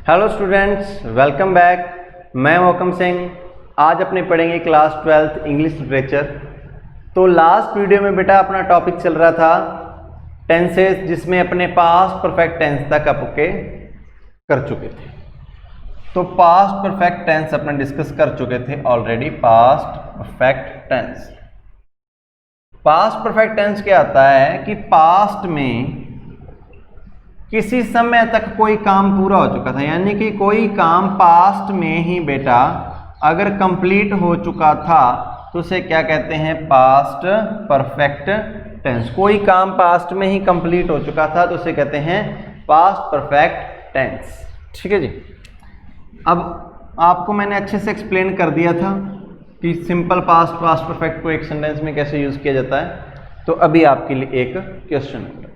Hello students, welcome back. मैं मोहकम सिंह। आज अपने पढ़ेंगे क्लास 12th इंग्लिश लिटरेचर। तो लास्ट वीडियो में बेटा अपना टॉपिक चल रहा था टेंसेस, जिसमें अपने पास्ट परफेक्ट टेंस तक आपके कर चुके थे। तो पास्ट परफेक्ट टेंस अपने डिस्कस कर चुके थे already. Past perfect tense, past perfect tense क्या आता है कि पास्ट में किसी समय तक कोई काम पूरा हो चुका था, यानी कि कोई काम पास्ट में ही बेटा अगर कंप्लीट हो चुका था तो उसे क्या कहते हैं? Past perfect tense. कोई काम पास्ट में ही कंप्लीट हो चुका था तो उसे कहते हैं पास्ट परफेक्ट टेंस। ठीक है जी। अब आपको मैंने अच्छे से एक्सप्लेन कर दिया था कि सिंपल पास्ट पास्ट परफेक्ट को एक सेंटेंस में कैसे यूज किया जाता है। तो अभी आपके लिए एक क्वेश्चन है।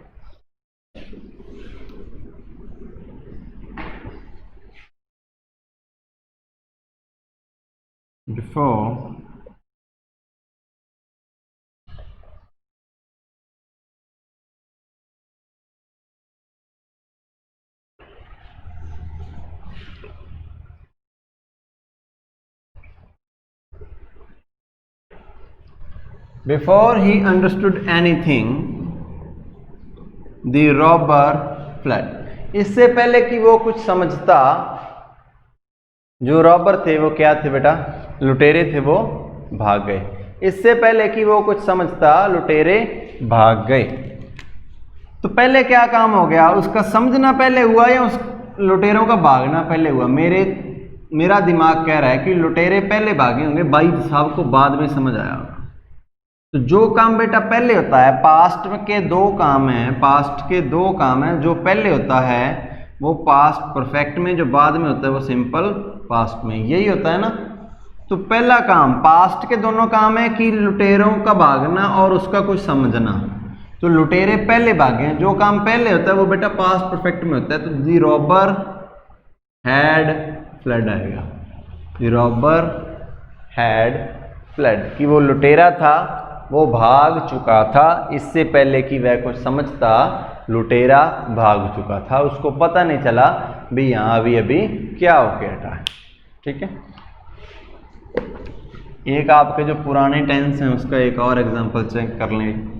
Before he understood anything, the robber fled. इससे पहले कि वो कुछ समझता, जो रॉबर थे वो क्या थे बेटा? लुटेरे थे, वो भाग गए। इससे पहले कि वो कुछ समझता, लुटेरे भाग गए। तो पहले क्या काम हो गया? उसका समझना पहले हुआ या उस लुटेरों का भागना पहले हुआ? मेरा दिमाग कह रहा है कि लुटेरे पहले भागे होंगे, भाई साहब को बाद में समझ आया। तो जो काम बेटा पहले होता है, पास्ट के दो काम हैं, पास्ट के दो काम हैं। जो पहले होता है वो पास्ट परफेक्ट में, जो बाद में होता है वो सिंपल पास्ट में। यही होता है ना। तो पहला काम पास्ट के दोनों काम है कि लुटेरों का भागना और उसका कुछ समझना। तो लुटेरे पहले भागे हैं, जो काम पहले होता है वो बेटा पास्ट परफेक्ट में होता है। तो द रॉबर हैड फ्लड आएगा। द रॉबर हैड फ्लड, कि वो लुटेरा था, वो भाग चुका था। इससे पहले कि वह कुछ समझता, लुटेरा भाग चुका था। उसको पता नहीं चला भी यहाँ अभी क्या होके हटा है। ठीक है। एक आपके जो पुराने टेंस हैं उसका एक और एग्जांपल चेक कर लें।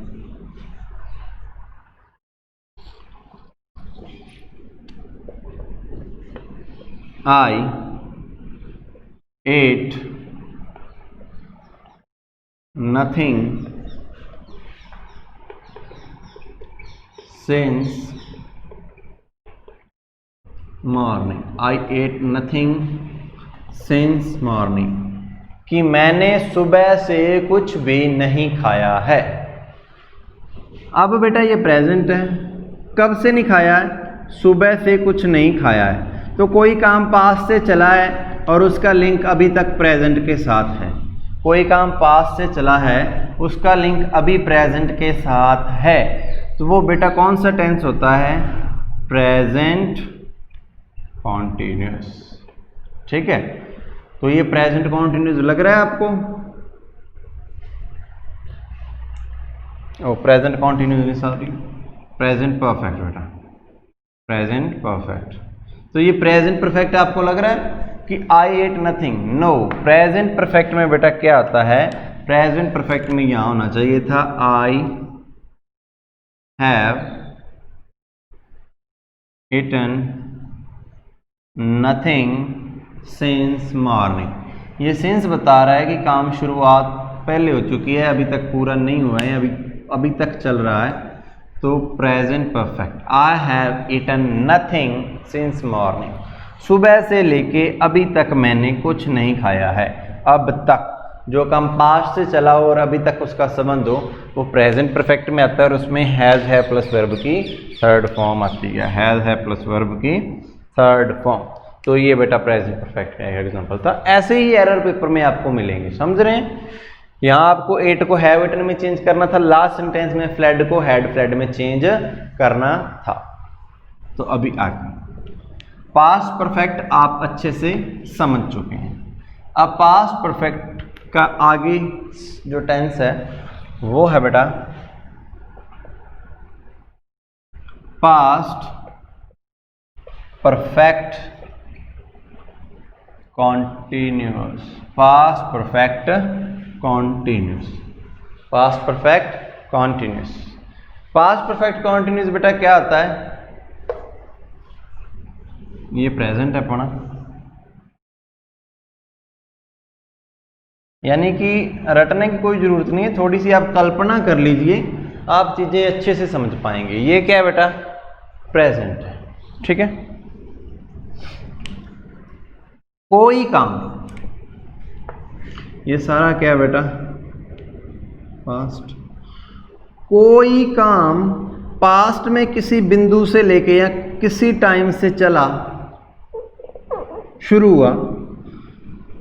I ate nothing since morning. I ate nothing since morning, कि मैंने सुबह से कुछ भी नहीं खाया है। अब बेटा ये प्रेजेंट है, कब से नहीं खाया है? सुबह से कुछ नहीं खाया है। तो कोई काम पास्ट से चला है और उसका लिंक अभी तक प्रेजेंट के साथ है। कोई काम पास्ट से चला है, उसका लिंक अभी प्रेजेंट के साथ है। तो वो बेटा कौन सा टेंस होता है? Present continuous. ठीक है। तो ये प्रेजेंट कॉन्टिन्यूस लग रहा है आपको? Oh present continuous, sorry, present perfect बेटा, प्रेजेंट परफेक्ट। तो ये प्रेजेंट परफेक्ट आपको लग रहा है कि I ate nothing? No, present perfect में बेटा क्या आता है? प्रेजेंट परफेक्ट में यहां होना चाहिए था I have eaten nothing since morning. ये सिंस बता रहा है कि काम शुरुआत पहले हो चुकी है, अभी तक पूरा नहीं हुआ है, अभी तक चल रहा है। तो present perfect, I have eaten nothing since morning, सुबह से लेके अभी तक मैंने कुछ नहीं खाया है। अब तक जो काम पास्ट से चला हो और अभी तक उसका संबंध हो, वो प्रेजेंट परफेक्ट में आता है और उसमें हैज है प्लस वर्ब की थर्ड फॉर्म आती है। हैज है प्लस वर्ब की थर्ड फॉर्म। तो ये बेटा प्रेजेंट परफेक्ट का एग्जांपल था। ऐसे ही एरर पेपर में आपको मिलेंगे, समझ रहे हैं? यहाँ आपको एट को हैव ईटन में चेंज करना था, लास्ट सेंटेंस में फ्लड को हैड फ्लड में चेंज करना था। तो अभी आगे पास्ट परफेक्ट आप अच्छे से समझ चुके हैं। अब पास्ट परफेक्ट का आगे जो टेंस है वो है बेटा past perfect continuous, past perfect continuous, past perfect continuous. Past perfect continuous बेटा क्या आता है? ये प्रेजेंट है अपना, यानी कि रटने की कोई जरूरत नहीं है, थोड़ी सी आप कल्पना कर लीजिए, आप चीजें अच्छे से समझ पाएंगे। ये क्या है बेटा? प्रेजेंट है, ठीक है। कोई काम, ये सारा क्या है बेटा? पास्ट। कोई काम पास्ट में किसी बिंदु से लेके या किसी टाइम से चला, शुरू हुआ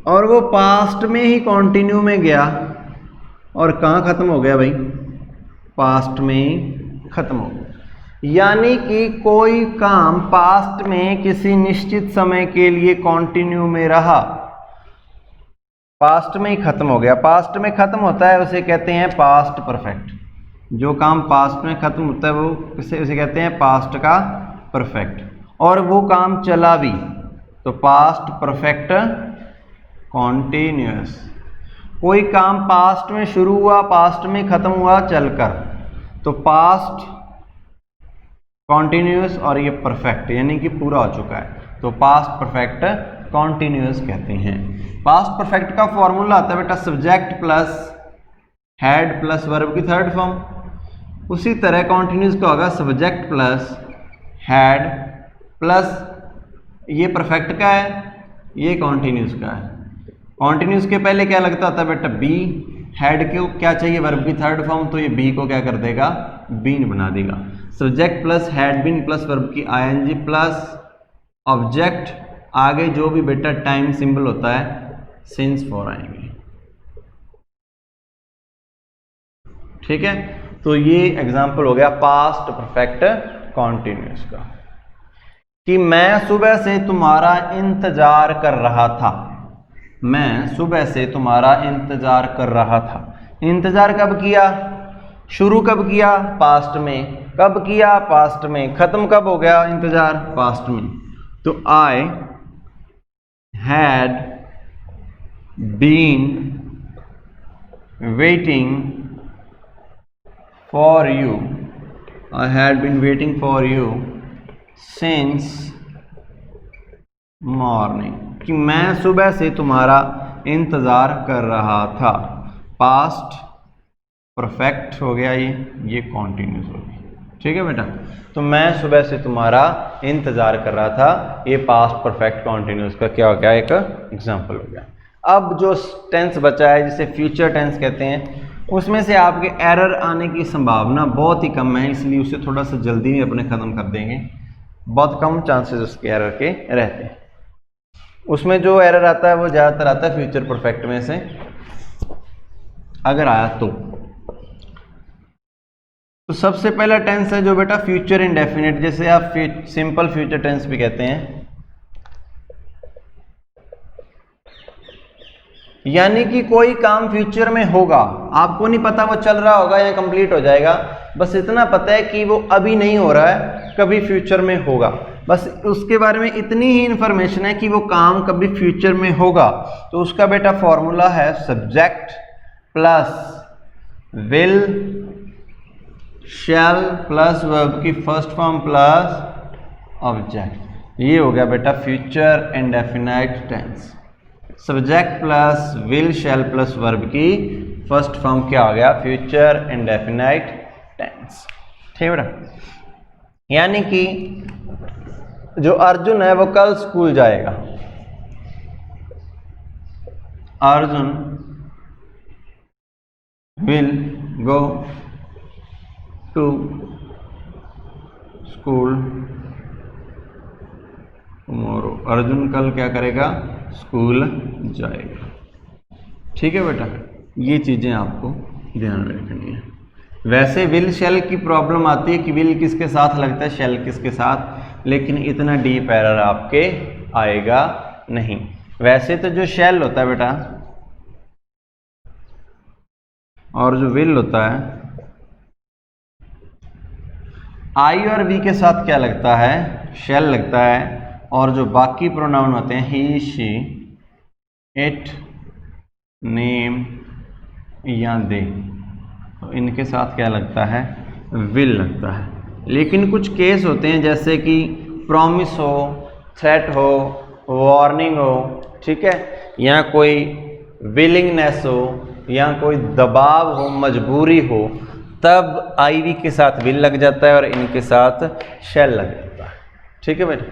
और वो पास्ट में ही कंटिन्यू में गया और कहाँ खत्म हो गया भाई? पास्ट में ही खत्म हो गया। यानी कि कोई काम पास्ट में किसी निश्चित समय के लिए कंटिन्यू में रहा, पास्ट में ही खत्म हो गया। पास्ट में खत्म होता है उसे कहते हैं पास्ट परफेक्ट। जो काम पास्ट में खत्म होता है वो उसे कहते हैं पास्ट का परफेक्ट। और वो काम चला भी तो पास्ट परफेक्ट कॉन्टिन्यूअस। कोई काम पास्ट में शुरू हुआ, पास्ट में खत्म हुआ चलकर, तो पास्ट कॉन्टिन्यूअस और ये परफेक्ट यानी कि पूरा हो चुका है, तो पास्ट परफेक्ट कॉन्टिन्यूअस कहते हैं। पास्ट परफेक्ट का फॉर्मूला आता है बेटा subject plus had plus verb की थर्ड फॉर्म। उसी तरह कॉन्टिन्यूअस का होगा सब्जेक्ट प्लस हैड प्लस ये परफेक्ट का है, ये कॉन्टिन्यूअस का है। कॉन्टिन्यूअस के पहले क्या लगता होता है बेटा? बी। हैड को क्या चाहिए? वर्ब की थर्ड फॉर्म, तो ये बी को क्या कर देगा? बीन बना देगा। Subject plus had been plus verb की आईएनजी प्लस ऑब्जेक्ट, आगे जो भी बेटा टाइम सिंबल होता है सिंस फॉर आएंगे, ठीक है। तो ये एग्जांपल हो गया पास्ट परफेक्ट कॉन्टिन्यूअस का, कि मैं सुबह से तुम्हारा इंतजार कर रहा था। मैं सुबह से तुम्हारा इंतजार कर रहा था। इंतजार कब किया? शुरू कब किया? पास्ट में। कब किया? पास्ट में। खत्म कब हो गया इंतजार? पास्ट में। तो I had been waiting for you, I had been waiting for you since morning, कि मैं सुबह से तुम्हारा इंतज़ार कर रहा था। पास्ट परफेक्ट हो गया, ये कॉन्टिन्यूस हो गया, ठीक है बेटा। तो मैं सुबह से तुम्हारा इंतज़ार कर रहा था, ये पास्ट परफेक्ट कॉन्टिन्यूस का क्या हो गया? एक एग्जांपल हो गया। अब जो टेंस बचा है जिसे फ्यूचर टेंस कहते हैं, उसमें से आपके एरर आने की संभावना बहुत ही कम है, इसलिए उसे थोड़ा सा जल्दी में अपने ख़त्म कर देंगे। बहुत कम चांसेस उसके एरर के रहते हैं। उसमें जो एरर आता है वो ज़्यादातर आता है फ्यूचर परफेक्ट में से, अगर आया तो सबसे पहला टेंस है जो बेटा फ्यूचर इंडेफिनिट, जैसे आप सिंपल फ्यूचर टेंस भी कहते हैं। यानी कि कोई काम फ्यूचर में होगा, आपको नहीं पता वो चल रहा होगा या कंप्लीट हो जाएगा, बस इतना पता है कि वो अभी नहीं हो रहा है, कभी फ्यूचर में होगा। बस उसके बारे में इतनी ही इंफॉर्मेशन है कि वो काम कभी फ्यूचर में होगा। तो उसका बेटा फॉर्मूला है subject plus will shall plus verb की फर्स्ट फॉर्म प्लस ऑब्जेक्ट। ये हो गया बेटा future indefinite tense. Subject plus will shall plus verb की फर्स्ट फॉर्म क्या हो गया? फ्यूचर इंडेफिनाइट टेंस, ठीक है बेटा। यानी कि जो अर्जुन है वो कल स्कूल जाएगा। Arjun will go to school tomorrow. Arjun कल क्या करेगा? स्कूल जाएगा, ठीक है बेटा। ये चीज़ें आपको ध्यान में रखनी है। वैसे विल शेल की प्रॉब्लम आती है कि विल किसके साथ लगता है, शेल किसके साथ, लेकिन इतना डीप एरर आपके आएगा नहीं। वैसे तो जो शेल होता है बेटा और जो विल होता है, आई और वी के साथ क्या लगता है? शेल लगता है। और जो बाकी प्रोनाउन होते हैं ही शी इट, नेम या दे, तो इनके साथ क्या लगता है, विल लगता है। लेकिन कुछ केस होते हैं जैसे कि प्रॉमिस हो, थ्रेट हो, वार्निंग हो, ठीक है, या कोई विलिंगनेस हो, या कोई दबाव हो, मजबूरी हो, तब आईवी के साथ विल लग जाता है और इनके साथ शैल लग जाता है। ठीक है बेटा,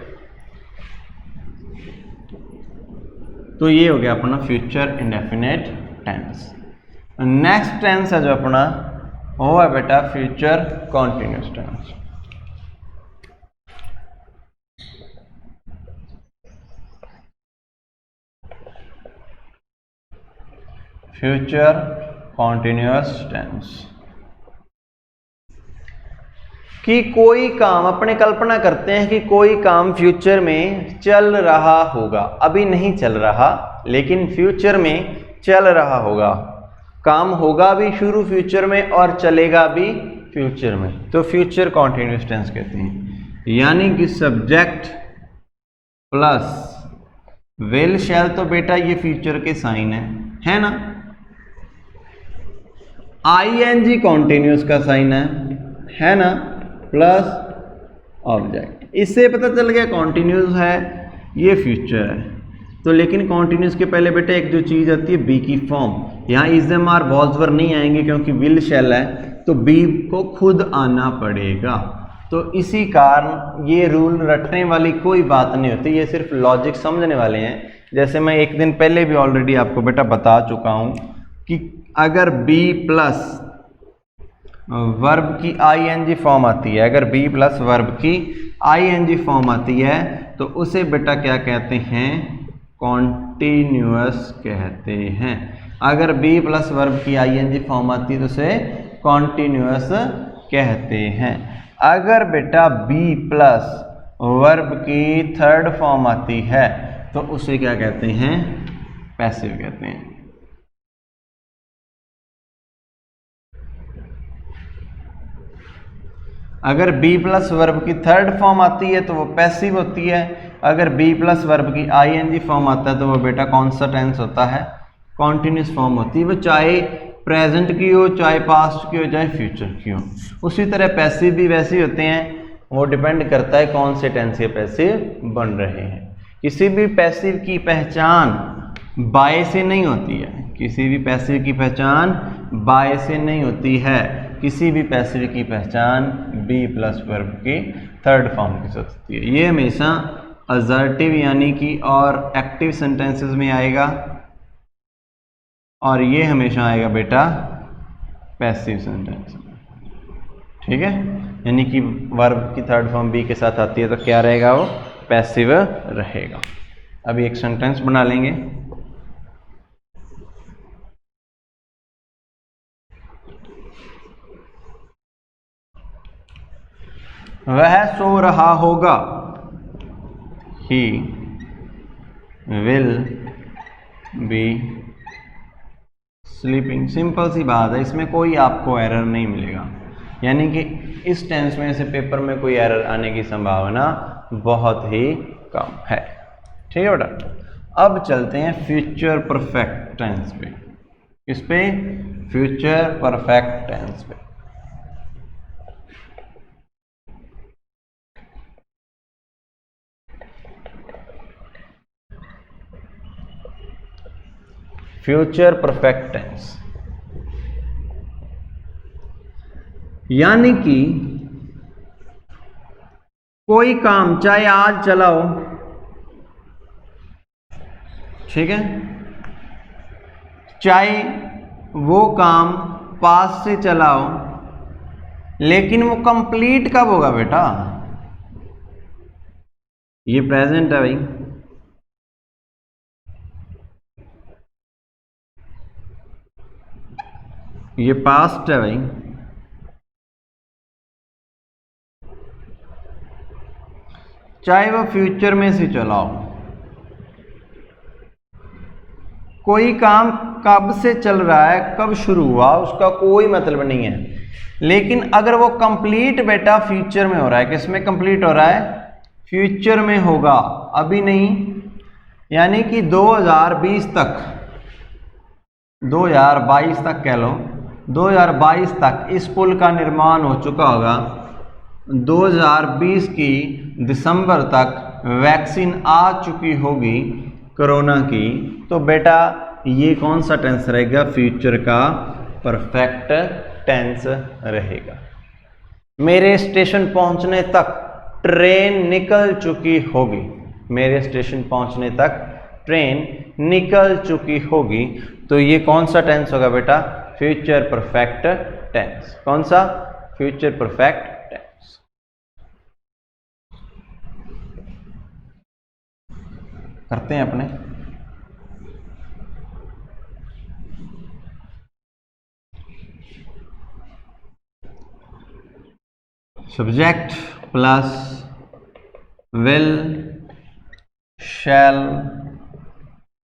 तो ये हो गया अपना future indefinite tense. Next tense है जो अपना वो है बेटा future continuous tense. Future continuous tense कि कोई काम, अपने कल्पना करते हैं कि कोई काम फ्यूचर में चल रहा होगा, अभी नहीं चल रहा लेकिन फ्यूचर में चल रहा होगा, काम होगा भी शुरू फ्यूचर में और चलेगा भी फ्यूचर में, तो फ्यूचर कॉन्टिन्यूस टेंस कहते हैं। यानी कि सब्जेक्ट प्लस विल शैल, तो बेटा ये फ्यूचर के साइन है ना। आईएनजी कॉन्टिन्यूस का साइन है ना, प्लस ऑब्जेक्ट, इससे पता चल गया कॉन्टिन्यूस है, ये फ्यूचर है। तो लेकिन कॉन्टिन्यूस के पहले बेटा एक जो चीज़ आती है बी की फॉर्म, यहाँ is am are was were नहीं आएंगे क्योंकि विल शैल है, तो बी को खुद आना पड़ेगा। तो इसी कारण ये रूल रटने वाली कोई बात नहीं होती, ये सिर्फ लॉजिक समझने वाले हैं। जैसे मैं एक दिन पहले भी ऑलरेडी आपको बेटा बता चुका हूँ कि अगर बी प्लस वर्ब की आईएनजी फॉर्म आती है, अगर बी प्लस वर्ब की आईएनजी फॉर्म आती है तो उसे बेटा क्या कहते हैं, कॉन्टिन्यूअस कहते हैं। अगर बी प्लस वर्ब की आईएनजी फॉर्म आती है तो उसे कॉन्टिन्यूअस कहते हैं। अगर बेटा बी प्लस वर्ब की थर्ड फॉर्म आती है तो उसे क्या कहते हैं, पैसिव कहते हैं। अगर बी प्लस वर्ब की थर्ड फॉर्म आती है तो वो पैसिव होती है। अगर बी प्लस वर्ब की आईएनजी फॉर्म आता है तो वो बेटा कौन सा टेंस होता है, कॉन्टिन्यूस फॉर्म होती है। वो चाहे प्रेजेंट की हो, चाहे पास्ट की हो, चाहे फ्यूचर की हो। उसी तरह पैसिव भी वैसे ही होते हैं, वो डिपेंड करता है कौन से टेंस के पैसिव बन रहे हैं। किसी भी पैसिव की पहचान बाय से नहीं होती है, किसी भी पैसिव की पहचान बाय से नहीं होती है, किसी भी पैसिव की पहचान बी प्लस वर्ब की थर्ड फॉर्म के साथ होती है। ये हमेशा असर्टिव यानी कि और एक्टिव सेंटेंसेस में आएगा, और ये हमेशा आएगा बेटा पैसिव सेंटेंस में। ठीक है, यानी कि वर्ब की थर्ड फॉर्म बी के साथ आती है तो क्या रहेगा, वो पैसिव रहेगा। अभी एक सेंटेंस बना लेंगे। वह सो रहा होगा, he will be sleeping. Simple सी बात है, इसमें कोई आपको एरर नहीं मिलेगा, यानी कि इस टेंस में से पेपर में कोई एरर आने की संभावना बहुत ही कम है। ठीक है बेटा, अब चलते हैं फ्यूचर परफेक्ट टेंस पे। किस पे, फ्यूचर परफेक्ट टेंस पे। फ्यूचर परफेक्ट टेंस यानी कि कोई काम चाहे आज चला हो, ठीक है, चाहे वो काम पास से चला हो, लेकिन वो कंप्लीट कब होगा बेटा, ये प्रेजेंट है भाई, ये पास्ट है भाई, चाहे वो फ्यूचर में से चला हो। कोई काम कब से चल रहा है, कब शुरू हुआ, उसका कोई मतलब नहीं है, लेकिन अगर वो कंप्लीट बेटा फ्यूचर में हो रहा है, किसमें कंप्लीट हो रहा है, फ्यूचर में होगा, अभी नहीं, यानी कि 2020 तक, 2022 तक कह लो, 2022 तक इस पुल का निर्माण हो चुका होगा। 2020 की दिसंबर तक वैक्सीन आ चुकी होगी कोरोना की। तो बेटा ये कौन सा टेंस रहेगा? फ्यूचर का परफेक्ट टेंस रहेगा। मेरे स्टेशन पहुंचने तक ट्रेन निकल चुकी होगी। मेरे स्टेशन पहुंचने तक ट्रेन निकल चुकी होगी। तो ये कौन सा टेंस होगा बेटा? Future perfect tense. कौन सा? Future perfect tense. करते हैं अपने। सब्जेक्ट प्लस विल शैल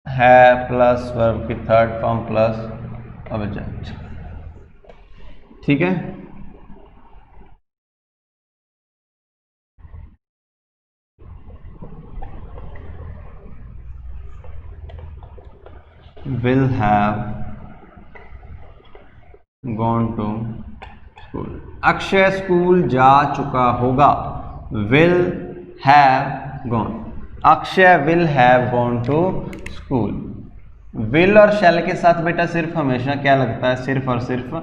है प्लस वर्ब की थर्ड फॉर्म प्लस ऑब्जेक्ट। ठीक है, will have gone to school। Akshay school जा चुका होगा। will have gone। Akshay will have gone to school। will और shall के साथ बेटा सिर्फ हमेशा क्या लगता है? सिर्फ और सिर्फ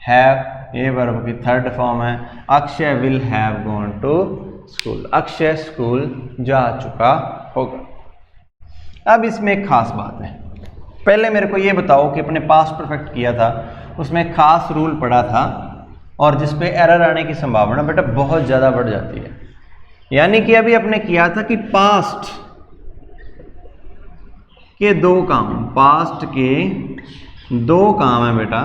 have। ये वर्ब की थर्ड फॉर्म है। Akshay will have gone to school। Akshay school जा चुका होगा। अब इसमें एक खास बात है। पहले मेरे को ये बताओ कि अपने पास्ट परफेक्ट किया था, उसमें खास रूल पड़ा था और जिसपे एरर आने की संभावना बेटा बहुत ज़्यादा बढ़ जाती है। यानी कि अभी अपने किया था कि पास्ट के दो काम, पास्ट के दो काम है बेटा।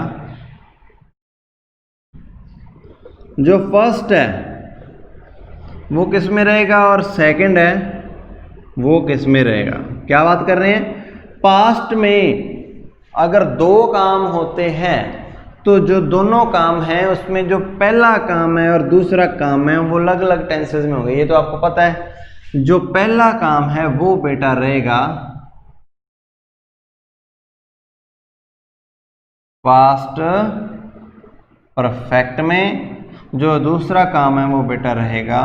जो फर्स्ट है वो किस में रहेगा और सेकंड है वो किस में रहेगा? क्या बात कर रहे हैं? पास्ट में अगर दो काम होते हैं तो जो दोनों काम हैं उसमें जो पहला काम है और दूसरा काम है वो अलग अलग टेंसेस में होंगे। ये तो आपको पता है। जो पहला काम है वो बेटा रहेगा पास्ट परफेक्ट में, जो दूसरा काम है वो बेटा रहेगा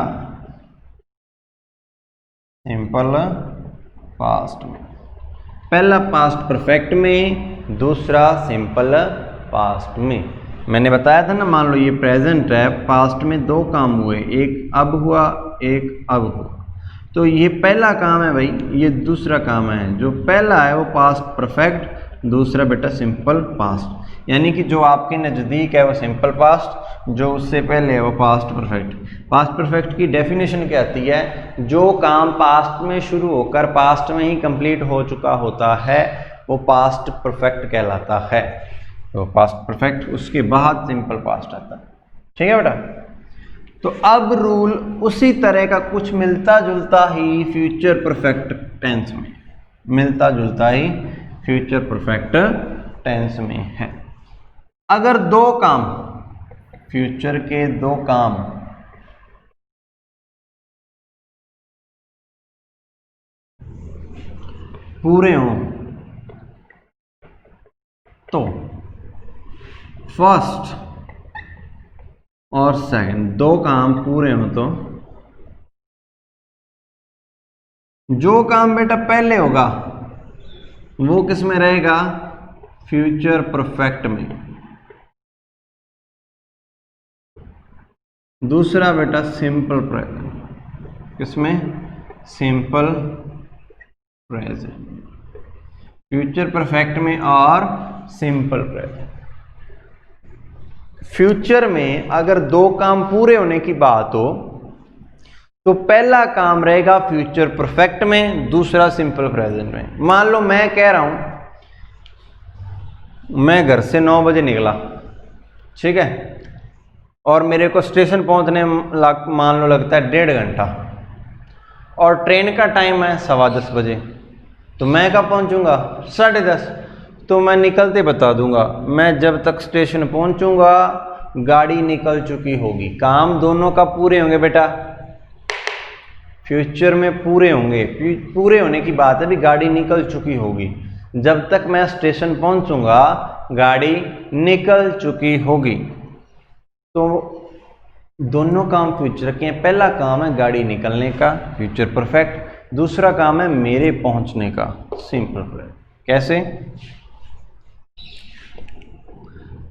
सिंपल पास्ट में। पहला पास्ट परफेक्ट में, दूसरा सिंपल पास्ट में। मैंने बताया था ना, मान लो ये प्रेजेंट है, पास्ट में दो काम हुए, एक अब हुआ एक अब हुआ। तो ये पहला काम है भाई, ये दूसरा काम है। जो पहला है वो पास्ट परफेक्ट, दूसरा बेटा सिंपल पास्ट। यानी कि जो आपके नज़दीक है वो सिंपल पास्ट, जो उससे पहले है वो पास्ट परफेक्ट। पास्ट परफेक्ट की डेफिनेशन क्या आती है? जो काम पास्ट में शुरू होकर पास्ट में ही कंप्लीट हो चुका होता है वो पास्ट परफेक्ट कहलाता है। तो पास्ट परफेक्ट, उसके बाद सिंपल पास्ट आता है। ठीक है बेटा? तो अब रूल उसी तरह का कुछ मिलता जुलता ही फ्यूचर परफेक्ट टेंस में, मिलता जुलता ही फ्यूचर परफेक्ट टेंस में है। अगर दो काम, फ्यूचर के दो काम पूरे हों तो फर्स्ट और सेकंड दो काम पूरे हों तो जो काम बेटा पहले होगा वो किस में रहेगा? फ्यूचर परफेक्ट में। दूसरा बेटा सिंपल प्रेजेंट, किसमें? Simple present. फ्यूचर परफेक्ट में और सिंपल प्रेजेंट। फ्यूचर में अगर दो काम पूरे होने की बात हो तो पहला काम रहेगा फ्यूचर परफेक्ट में, दूसरा सिंपल प्रेजेंट में। मान लो मैं कह रहा हूं मैं घर से 9 बजे निकला, ठीक है, और मेरे को स्टेशन पहुंचने मान लो लगता है 1.5 घंटा और ट्रेन का टाइम है 10:15 बजे। तो मैं कब पहुंचूंगा? 10:30। तो मैं निकलते बता दूंगा, मैं जब तक स्टेशन पहुंचूंगा गाड़ी निकल चुकी होगी। काम दोनों का पूरे होंगे बेटा। फ्यूचर में पूरे होंगे, पूरे होने की बात है, अभी गाड़ी निकल चुकी होगी। जब तक मैं स्टेशन पहुंचूंगा गाड़ी निकल चुकी होगी। तो दोनों काम फ्यूचर के हैं। पहला काम है गाड़ी निकलने का, फ्यूचर परफेक्ट। दूसरा काम है मेरे पहुंचने का, सिंपल परफेक्ट। कैसे?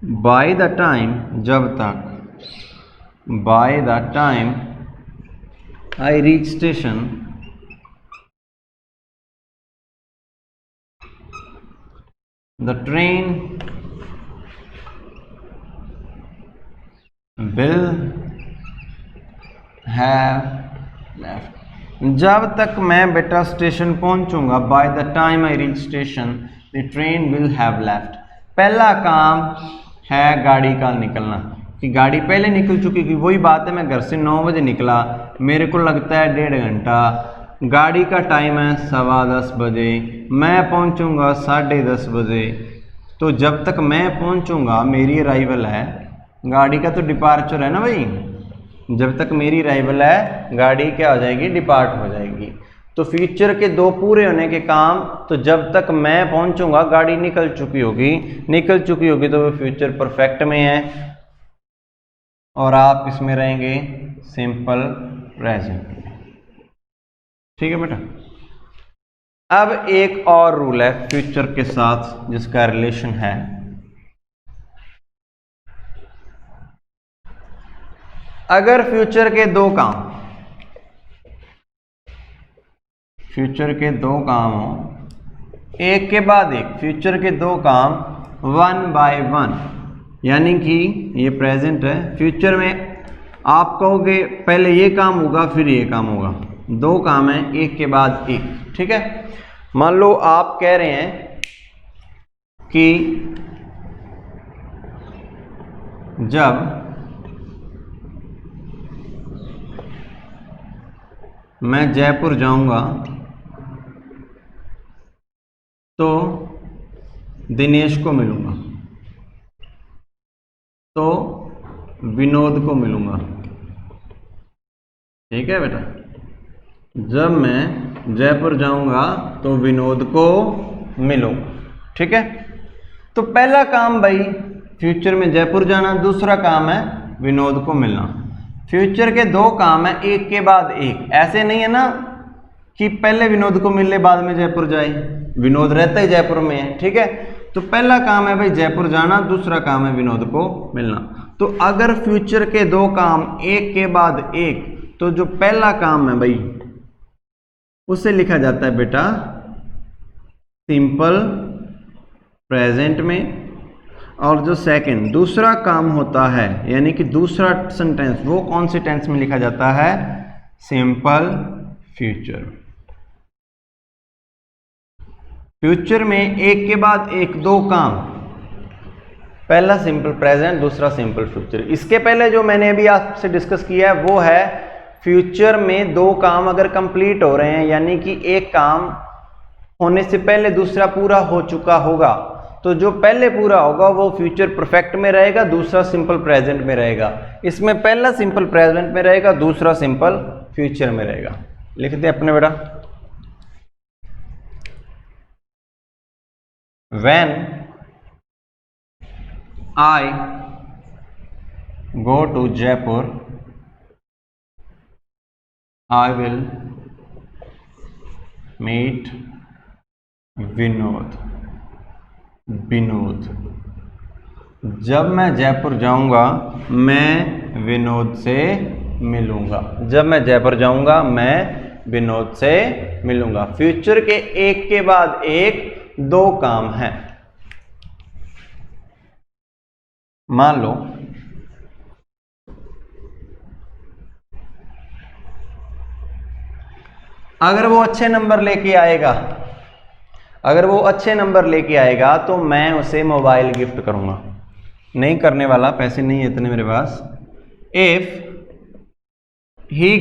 बाय द टाइम, जब तक, by the time I reach station, the train will have left. जब तक मैं बेटा स्टेशन पहुंचूंगा, by the time I reach station the train will have left. पहला काम है गाड़ी का निकलना, कि गाड़ी पहले निकल चुकी थी। वही बात है, मैं घर से 9 बजे निकला, मेरे को लगता है 1.5 घंटा, गाड़ी का टाइम है 10:15 बजे, मैं पहुंचूंगा 10:30 बजे। तो जब तक मैं पहुंचूंगा मेरी अराइवल है, गाड़ी का तो डिपार्चर है ना भाई। जब तक मेरी अराइवल है गाड़ी क्या हो जाएगी, डिपार्ट हो जाएगी। तो फ्यूचर के 2 पूरे होने के काम, तो जब तक मैं पहुंचूंगा गाड़ी निकल चुकी होगी, निकल चुकी होगी तो वो फ्यूचर परफेक्ट में है और आप इसमें रहेंगे सिंपल प्रेजेंट। ठीक है बेटा। अब एक और रूल है फ्यूचर के साथ जिसका रिलेशन है, अगर फ्यूचर के 2 काम, फ्यूचर के 2 काम हो, एक के बाद एक, फ्यूचर के 2 काम 1 बाय 1, यानी कि ये प्रेजेंट है, फ्यूचर में आप कहोगे पहले ये काम होगा फिर ये काम होगा, 2 काम है एक के बाद एक। ठीक है, मान लो आप कह रहे हैं कि जब मैं जयपुर जाऊंगा तो दिनेश को मिलूंगा, तो विनोद को मिलूंगा। ठीक है बेटा, जब मैं जयपुर जाऊंगा तो विनोद को मिलूंगा। ठीक है, तो पहला काम भाई फ्यूचर में जयपुर जाना, दूसरा काम है विनोद को मिलना। फ्यूचर के 2 काम है एक के बाद एक, ऐसे नहीं है ना कि पहले विनोद को मिलने बाद में जयपुर जाए, विनोद रहता ही जयपुर में है। ठीक है, तो पहला काम है भाई जयपुर जाना, दूसरा काम है विनोद को मिलना। तो अगर फ्यूचर के 2 काम एक के बाद एक, तो जो पहला काम है भाई उसे लिखा जाता है बेटा सिंपल प्रेजेंट में, और जो सेकंड दूसरा काम होता है यानी कि दूसरा सेंटेंस, वो कौन से टेंस में लिखा जाता है, सिंपल फ्यूचर। फ्यूचर में एक के बाद एक 2 काम, पहला सिंपल प्रेजेंट, दूसरा सिंपल फ्यूचर। इसके पहले जो मैंने अभी आपसे डिस्कस किया है वो है फ्यूचर में 2 काम अगर कंप्लीट हो रहे हैं, यानी कि एक काम होने से पहले दूसरा पूरा हो चुका होगा, तो जो पहले पूरा होगा वो फ्यूचर परफेक्ट में रहेगा, दूसरा सिंपल प्रेजेंट में रहेगा। इसमें पहला सिंपल प्रेजेंट में रहेगा, दूसरा सिंपल फ्यूचर में रहेगा। लिख दे अपने बेटा, when I go to Jaipur I will meet Vinod. Vinod, जब मैं जयपुर जाऊंगा मैं विनोद से मिलूंगा। जब मैं जयपुर जाऊंगा मैं विनोद से मिलूंगा। फ्यूचर के एक के बाद एक 2 काम हैं। मान लो अगर वो अच्छे नंबर लेके आएगा, अगर वो अच्छे नंबर लेके आएगा तो मैं उसे मोबाइल गिफ्ट करूंगा। नहीं करने वाला, पैसे नहीं है इतने मेरे पास। If he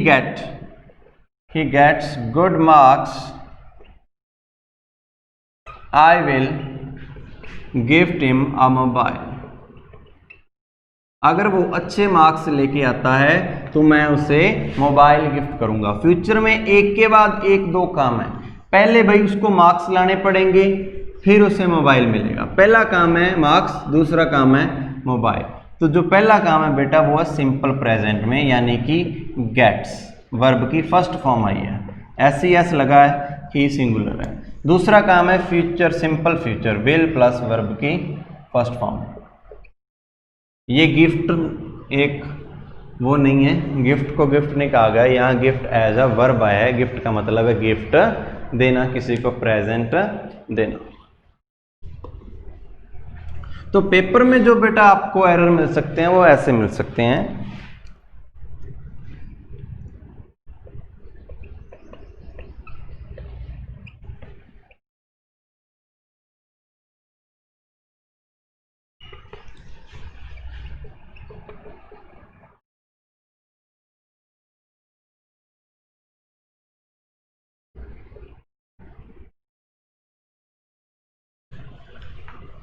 gets good marks I will gift him a mobile. अगर वो अच्छे मार्क्स लेके आता है तो मैं उसे मोबाइल गिफ्ट करूंगा। फ्यूचर में एक के बाद एक 2 काम है। पहले भाई उसको मार्क्स लाने पड़ेंगे, फिर उसे मोबाइल मिलेगा। पहला काम है मार्क्स, दूसरा काम है मोबाइल। तो जो पहला काम है बेटा वो है सिंपल प्रेजेंट में, यानी कि गेट्स, वर्ब की फर्स्ट फॉर्म आई है, SES लगा है, ही सिंगुलर है। दूसरा काम है future, simple future, will plus verb की फर्स्ट फॉर्म। ये गिफ्ट एक वो नहीं है, गिफ्ट को गिफ्ट नहीं कहा गया, यहाँ गिफ्ट एज अ वर्ब आया है। गिफ्ट का मतलब है गिफ्ट देना, किसी को प्रेजेंट देना। तो पेपर में जो बेटा आपको एरर मिल सकते हैं वो ऐसे मिल सकते हैं।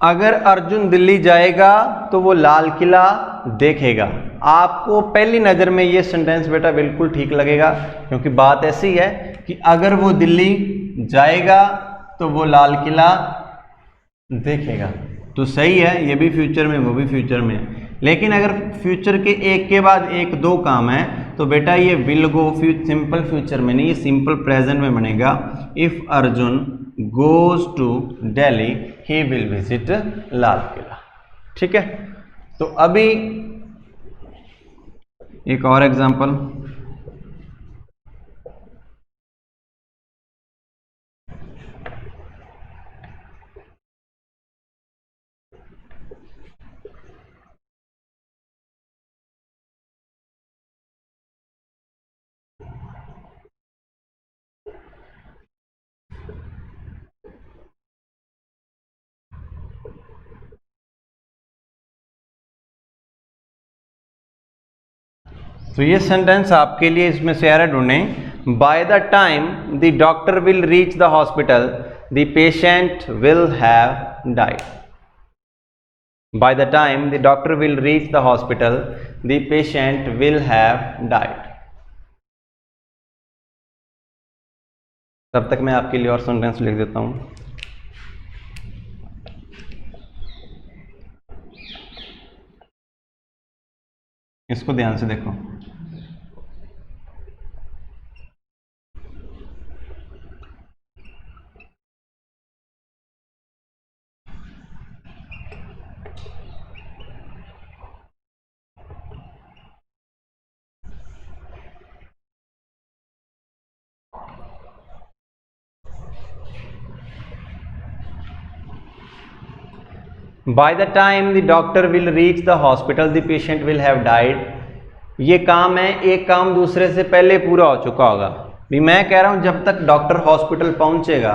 अगर अर्जुन दिल्ली जाएगा तो वो लाल किला देखेगा। आपको पहली नज़र में ये सेंटेंस बेटा बिल्कुल ठीक लगेगा, क्योंकि बात ऐसी है कि अगर वो दिल्ली जाएगा तो वो लाल किला देखेगा, तो सही है, ये भी फ्यूचर में वो भी फ्यूचर में है। लेकिन अगर फ्यूचर के एक के बाद एक 2 काम है तो बेटा ये विल गो सिंपल फ्यूचर में नहीं, ये सिंपल प्रेजेंट में बनेगा। If Arjun goes to Delhi he will visit Lal Qila. ठीक है, तो अभी एक और एग्जांपल। तो ये सेंटेंस आपके लिए इसमें से एरर ढूंढें। Bye the time the doctor will reach the hospital the patient will have died. Bye the time the doctor will reach the hospital the patient will have died. तब तक मैं आपके लिए और सेंटेंस लिख देता हूं। इसको ध्यान से देखो। By the time the doctor will reach the hospital, the patient will have died. ये काम है, एक काम दूसरे से पहले पूरा हो चुका होगा। भी मैं कह रहा हूं जब तक डॉक्टर हॉस्पिटल पहुंचेगा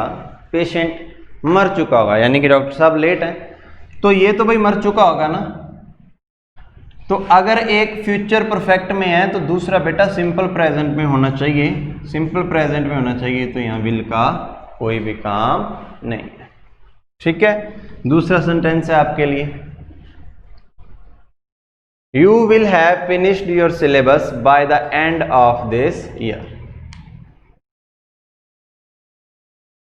पेशेंट मर चुका होगा, यानी कि डॉक्टर साहब लेट हैं, तो ये तो भाई मर चुका होगा ना। तो अगर एक फ्यूचर परफेक्ट में है तो दूसरा बेटा सिंपल प्रेजेंट में होना चाहिए, सिंपल प्रेजेंट में होना चाहिए, तो यहाँ विल का कोई भी काम नहीं है। ठीक है, दूसरा सेंटेंस है आपके लिए, you will have finished your syllabus by the end of this year.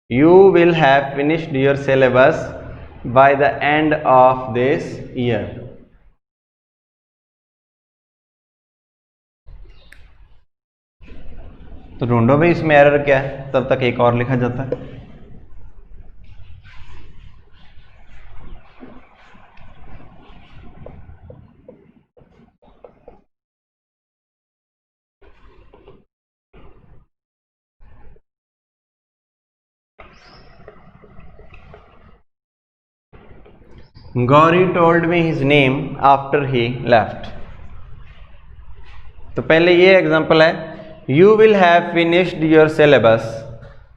You will have finished your syllabus by the end of this year. तो ढूंढो भाई इसमें एरर क्या है, तब तक एक और लिखा जाता है। Gauri told me his name after he left. तो पहले ये एग्जांपल है, you will have finished your syllabus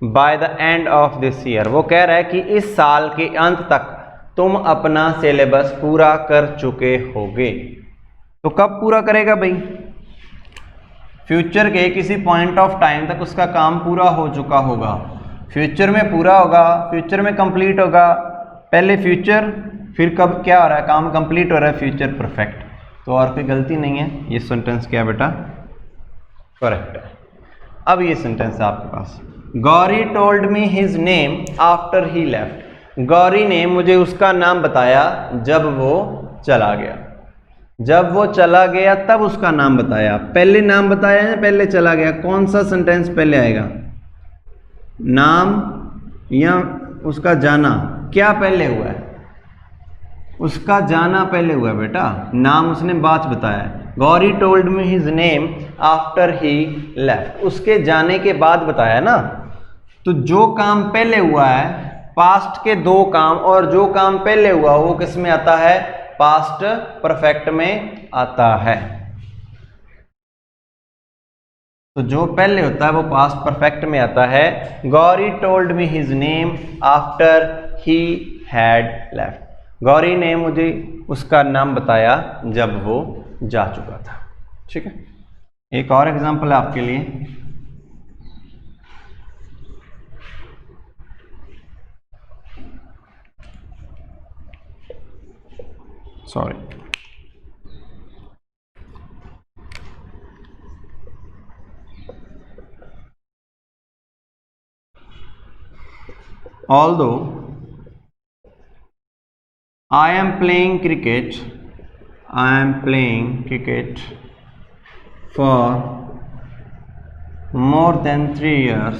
by the end of this year. वो कह रहा है कि इस साल के अंत तक तुम अपना सिलेबस पूरा कर चुके होगे। तो कब पूरा करेगा भाई, फ्यूचर के किसी पॉइंट ऑफ टाइम तक उसका काम पूरा हो चुका होगा। फ्यूचर में पूरा होगा, फ्यूचर में कंप्लीट होगा, पहले फ्यूचर, फिर कब क्या हो रहा है, काम कंप्लीट हो रहा है, फ्यूचर परफेक्ट। तो और कोई गलती नहीं है, ये सेंटेंस क्या बेटा करेक्ट है। अब ये सेंटेंस है आपके पास, Gauri told me his name after he left. Gauri ने मुझे उसका नाम बताया जब वो चला गया। जब वो चला गया तब उसका नाम बताया। पहले नाम बताया है, पहले चला गया, कौन सा सेंटेंस पहले आएगा, नाम या उसका जाना? क्या पहले हुआ है? उसका जाना पहले हुआ है बेटा, नाम उसने बाद बताया है। Gauri told me his name after he left, उसके जाने के बाद बताया ना। तो जो काम पहले हुआ है, पास्ट के दो काम, और जो काम पहले हुआ वो किस में आता है, पास्ट परफेक्ट में आता है। तो जो पहले होता है वो पास्ट परफेक्ट में आता है। Gauri told me his name after he had left. Gauri ने मुझे उसका नाम बताया जब वो जा चुका था। ठीक है, एक और एग्जांपल है आपके लिए। Sorry, although I am playing cricket for more than 3 years,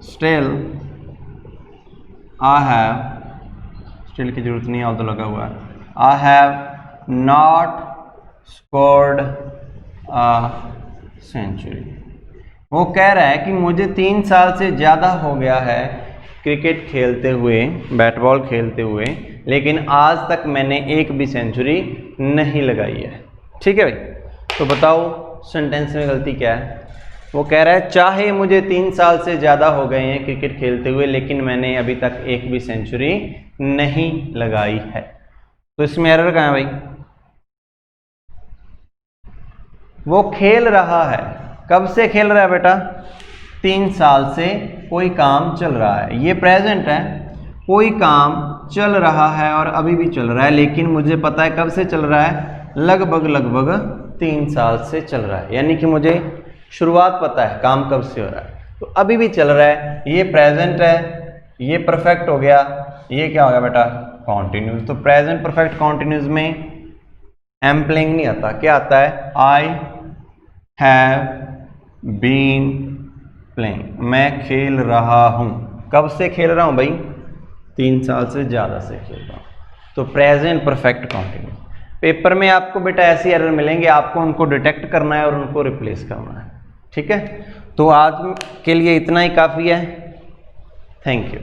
still I have, still की जरूरत नहीं है, ऑल्दो लगा हुआ है, I have not scored a century। वो कह रहा है कि मुझे 3 साल से ज़्यादा हो गया है क्रिकेट खेलते हुए, बैट बॉल खेलते हुए, लेकिन आज तक मैंने एक भी सेंचुरी नहीं लगाई है। ठीक है भाई, तो बताओ सेंटेंस में गलती क्या है। वो कह रहा है चाहे मुझे 3 साल से ज़्यादा हो गए हैं क्रिकेट खेलते हुए, लेकिन मैंने अभी तक एक भी सेंचुरी नहीं लगाई है। तो इसमें एरर कहाँ है भाई? वो खेल रहा है, कब से खेल रहा है बेटा? 3 साल से कोई काम चल रहा है। ये प्रेजेंट है, कोई काम चल रहा है और अभी भी चल रहा है, लेकिन मुझे पता है कब से चल रहा है, लगभग 3 साल से चल रहा है। यानी कि मुझे शुरुआत पता है काम कब से हो रहा है, तो अभी भी चल रहा है। ये प्रेजेंट है, ये परफेक्ट हो गया, ये क्या हो गया बेटा? कॉन्टिन्यूस। तो प्रेजेंट परफेक्ट कॉन्टिन्यूस में एम प्लेइंग नहीं आता, क्या आता है? आई हैव बीन प्लेइंग, मैं खेल रहा हूं। कब से खेल रहा हूं भाई? 3 साल से ज़्यादा से खेल रहा हूं। तो प्रेजेंट परफेक्ट कॉन्टिन्यूस। पेपर में आपको बेटा ऐसी एरर मिलेंगे, आपको उनको डिटेक्ट करना है और उनको रिप्लेस करना है। ठीक है, तो आज के लिए इतना ही काफ़ी है। Thank you.